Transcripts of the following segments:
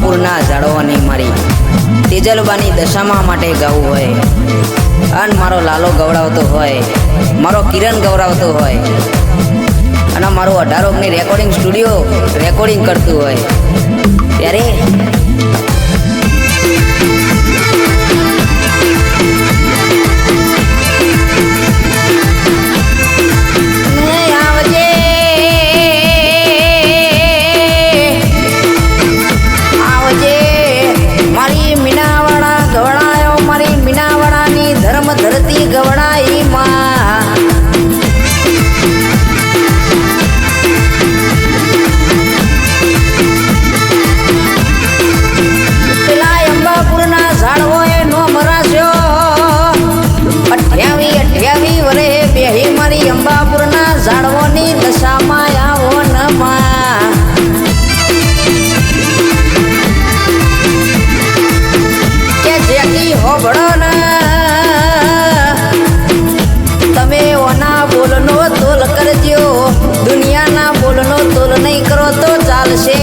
અંબાપુરના ઝાડવાની મારી તેજલબાની દશામાં માટે ગાવું હોય, અને મારો લાલો ગવડાવતો હોય, મારો કિરણ ગવડાવતો હોય, અને મારું 18 ઓગની રેકોર્ડિંગ સ્ટુડિયો રેકોર્ડિંગ કરતું હોય ત્યારે અંબાપુરના ઝાડવાની દશામાં આવો નમા કે જેકી હોબળો ને તમે ઓના બોલનો તોલ કરજો, દુનિયાના બોલનો તોલ નહીં કરો તો ચાલશે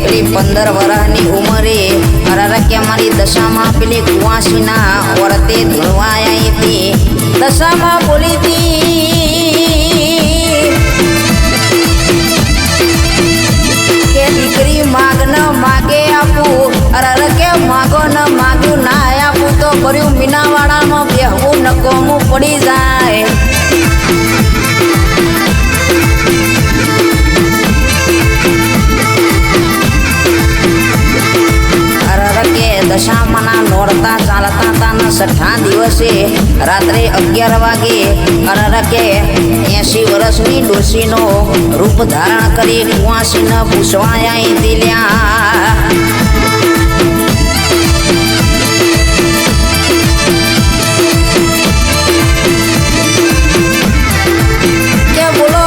પેલી 15 વર્ષની ઉંમરે અરરકે મારી દશામાં પેલી કુવાસીના વર્તે ધૂળવાયા હતી, દશામાં બોલી હતી કે દીકરી માગ ન માગે આપું, અરરકે માગો ન માગ્યું ના આપું તો કર્યું મીનાવાડામાં બેહવું નકોમું પડી જાય. દશામાના નોરતા ચાલતા હતા ને 6 દિવસે રાત્રે 11 વાગે અરરકે 80 વર્ષની ડોશીનો રૂપ ધારણ કરી કુવાસીને પૂછવાયા દિલ્યા કે બોલો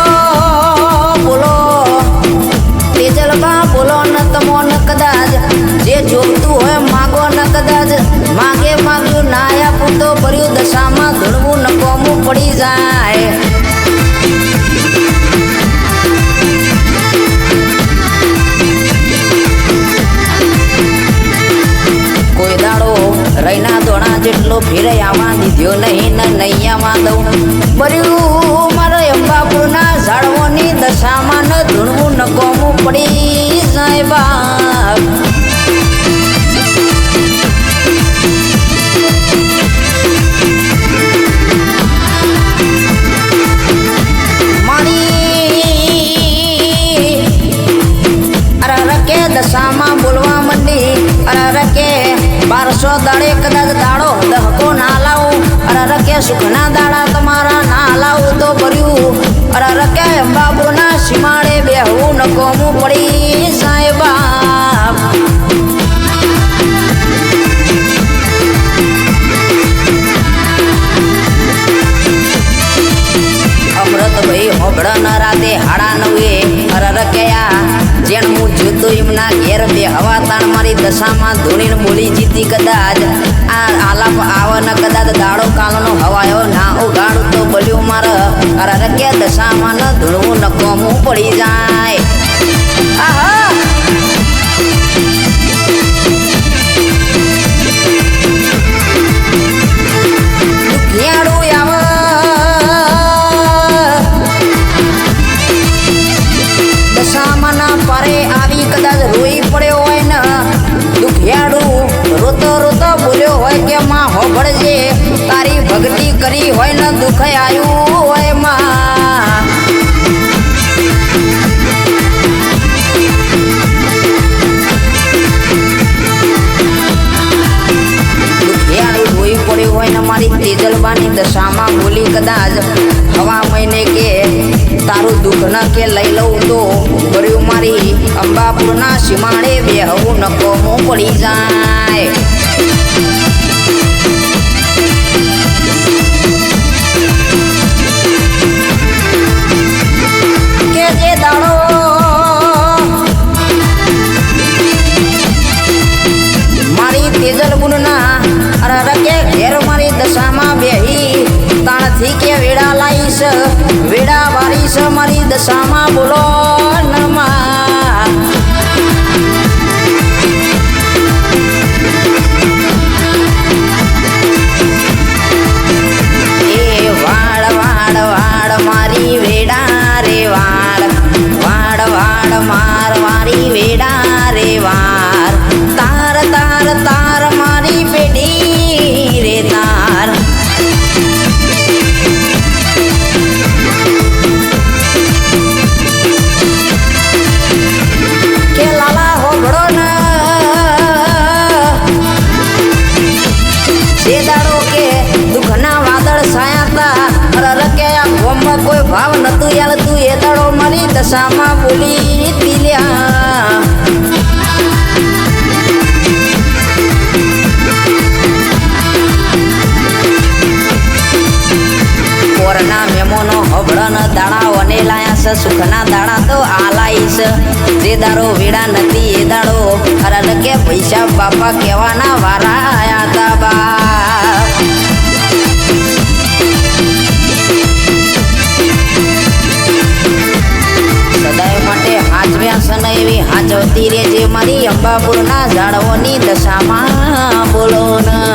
બોલો તેજલબા બોલો ન તમો ન કદાચ જે જોતું હોય માગો ન કદાચ માગે માગ્યું ના આપું તો ભર્યું દશામાં ધૂળવું નકોમું પડી જાય. કોઈ દાડો રૈના દોણા જેટલો ફેરે આવા દીધો નહીં ને નહીં આવા દઉં, ભર્યું મારો અંબાપુરના ઝાડવાની દશામાં ન ધૂળવું નકોમું પડી જાય બાપ. દશામાં બોલવા મંડી અરરકે 1200 દાડે કદાચ દાડો દહકો ના લાવું, અરરકે સુખના દાડા તમારા ના લાવું તો ભર્યું અરરકે અંબાપુરના સીમાડે બેહવું નકોમું પડી સાહેબા. અમૃતભાઈ હોબળના રાતે 9:30 અરરકે જેણ હું જોતો એમના ઘેર બે હવા તાણ મારી દશામાં ધૂણીને બોલી જીતી, કદાચ આ આલાપ આવે ને કદાચ દાડો કાલનો હવાયો ના ઉગાડું તો બોલ્યું મારે અરરકે દશામાં ન ધૂળવું નકોમું પડી જાય. આહા દુખિયાળું આવે દશામાં ના પારે આવી કદાચ રોઈ પડ્યો હોય ને દુખિયાળું રોતો રોતો બોલ્યો હોય કે માં હોભળજે તારી ભક્તિ કરી હોય ને દુઃખ આવ્યું હોય માં. દુખિયાળું રોઈ પડ્યું હોય ને મારી તેજલબાની દશામાં બોલી કદાચ હવા મહિને કે તારું દુઃખ ન કે લઈ લઉં તો ભર્યું મારી અંબાપુરના સીમાડે બેહવું નકોમું પડી જાય. કે જે દાડો મારી તેજલ ગુણના અરરકે ઘેર મારી દશામાં બેહી તાણથી કે વેડા લાઈશ વેડા વારીશ મારી દશામાં બોલો નમા એ વાડ વાડ વાડ મારી વેડા રે વાડ વાડ વાડ માર મારી વેડા રે વાર તાર તાર તાર મારી પેઢી રે તાર કે લાલા હોબળો ને જે દાડો કે દુઃખના વાદળ છાયા તા રકે આ ગોમમાં કોઈ ભાવ નતું યાર તું એ દાડો મારી દશામાં બોલી દિલ્યા કોરના મેમોનો હબળન દાડા વને લાયા છે સુખના દાડા તો આલાઈશ જે દાડો વેડા નથી એ દાડો અરે કે પૈસા બાપા કહેવાના વારા આયા તા બાપ સદાય માટે હાચવ્યા છે ને એવી હાચવતી રે જે મારી અંબાપુરના ઝાડવોની દશામાં બોલો ને